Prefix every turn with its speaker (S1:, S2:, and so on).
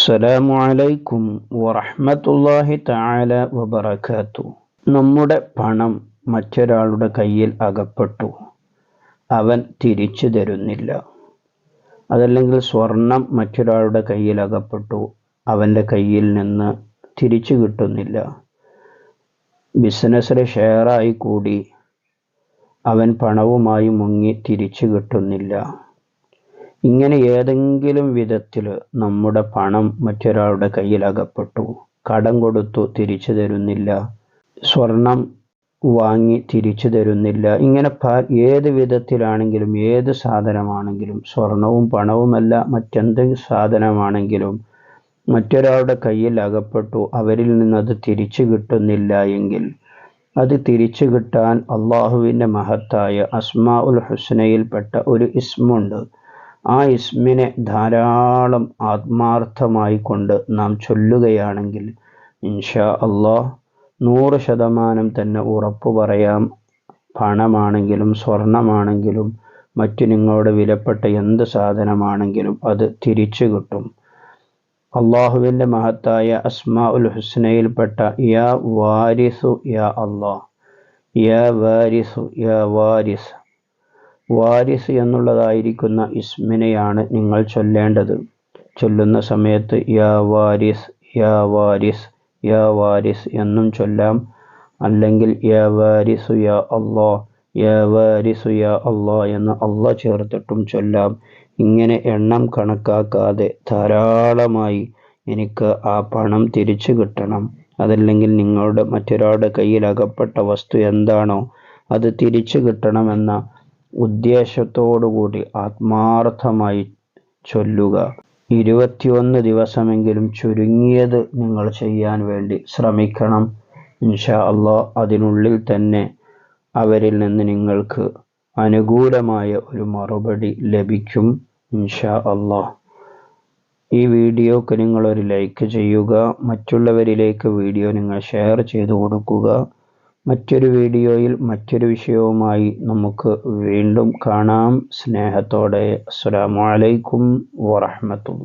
S1: അസ്സലാമു അലൈക്കും വറഹ്മത്തുള്ളാഹി തആല വബറകാത്തു. നമ്മുടെ പണം മറ്റൊരാളുടെ കയ്യിൽ അകപ്പെട്ടു, അവൻ തിരിച്ചു തരുന്നില്ല. അതല്ലെങ്കിൽ സ്വർണം മറ്റൊരാളുടെ കയ്യിൽ അകപ്പെട്ടു, അവൻ്റെ കയ്യിൽ നിന്ന് തിരിച്ചു കിട്ടുന്നില്ല. ബിസിനസ്സിൽ ഷെയറായി കൂടി അവൻ പണവുമായി മുങ്ങി തിരിച്ചു കിട്ടുന്നില്ല. ഇങ്ങനെ ഏതെങ്കിലും വിധത്തിൽ നമ്മുടെ പണം മറ്റൊരാളുടെ കയ്യിൽ അകപ്പെട്ടു, കടം കൊടുത്തു തിരിച്ചു തരുന്നില്ല, സ്വർണം വാങ്ങി തിരിച്ചു തരുന്നില്ല, ഇങ്ങനെ ഏത് വിധത്തിലാണെങ്കിലും, ഏത് സാധനമാണെങ്കിലും, സ്വർണവും പണവുമല്ല മറ്റെന്ത് സാധനമാണെങ്കിലും മറ്റൊരാളുടെ കയ്യിൽ അകപ്പെട്ടു, അവരിൽ നിന്നത് തിരിച്ചു കിട്ടുന്നില്ല എങ്കിൽ അത് തിരിച്ചു കിട്ടാൻ അള്ളാഹുവിൻ്റെ മഹത്തായ അസ്മാഉൽ ഹുസ്നയിൽപ്പെട്ട ഒരു ഇസ്മുണ്ട്. ആ ഇസ്മിനെ ധാരാളം ആത്മാർത്ഥമായി കൊണ്ട് നാം ചൊല്ലുകയാണെങ്കിൽ ഇൻഷാ അള്ളാഹ് 100% തന്നെ ഉറപ്പു പറയാം, പണമാണെങ്കിലും സ്വർണമാണെങ്കിലും മറ്റു നിങ്ങളുടെ വിലപ്പെട്ട എന്ത് സാധനമാണെങ്കിലും അത് തിരിച്ചു കിട്ടും. അള്ളാഹുവിൻ്റെ മഹത്തായ അസ്മാഉൽ ഹുസ്നയിൽപ്പെട്ട യാ വാരിസു യാ അള്ളാഹ്, യാ വാരിസു യാ വാരിസ്, വാരിസ് എന്നുള്ളതായിരിക്കുന്ന ഇസ്മിനെയാണ് നിങ്ങൾ ചൊല്ലേണ്ടത്. ചൊല്ലുന്ന സമയത്ത് യാ വാരിസ് യാ വാരിസ് യാ വാരിസ് എന്നും ചൊല്ലാം, അല്ലെങ്കിൽ യാ വാരിസു യാ അള്ളാഹ്, യാ വാരിസു യാ അള്ളാഹ് എന്ന് അള്ളാഹ് ചേർത്തിട്ടും ചൊല്ലാം. ഇങ്ങനെ എണ്ണം കണക്കാക്കാതെ ധാരാളമായി എനിക്ക് ആ പണം തിരിച്ചു കിട്ടണം, അതല്ലെങ്കിൽ നിങ്ങളുടെ മറ്റൊരാളുടെ കയ്യിൽ അകപ്പെട്ട വസ്തു എന്താണോ അത് തിരിച്ചു കിട്ടണമെന്ന ഉദ്ദേശത്തോടുകൂടി ആത്മാർത്ഥമായി ചൊല്ലുക. 21 ദിവസമെങ്കിലും ചുരുങ്ങിയത് നിങ്ങൾ ചെയ്യാൻ വേണ്ടി ശ്രമിക്കണം. ഇൻഷാ അള്ളാഹ് അതിനുള്ളിൽ തന്നെ അവരിൽ നിന്ന് നിങ്ങൾക്ക് അനുകൂലമായ ഒരു മറുപടി ലഭിക്കും ഇൻഷാ അള്ളാഹ്. ഈ വീഡിയോക്ക് നിങ്ങളൊരു ലൈക്ക് ചെയ്യുക, മറ്റുള്ളവരിലേക്ക് വീഡിയോ നിങ്ങൾ ഷെയർ ചെയ്തു കൊടുക്കുക. മറ്റൊരു വീഡിയോയിൽ മറ്റൊരു വിഷയവുമായി നമുക്ക് വീണ്ടും കാണാം. സ്നേഹത്തോടെ അസ്സലാമു അലൈക്കും വറഹ്മത്തുള്ളാഹി.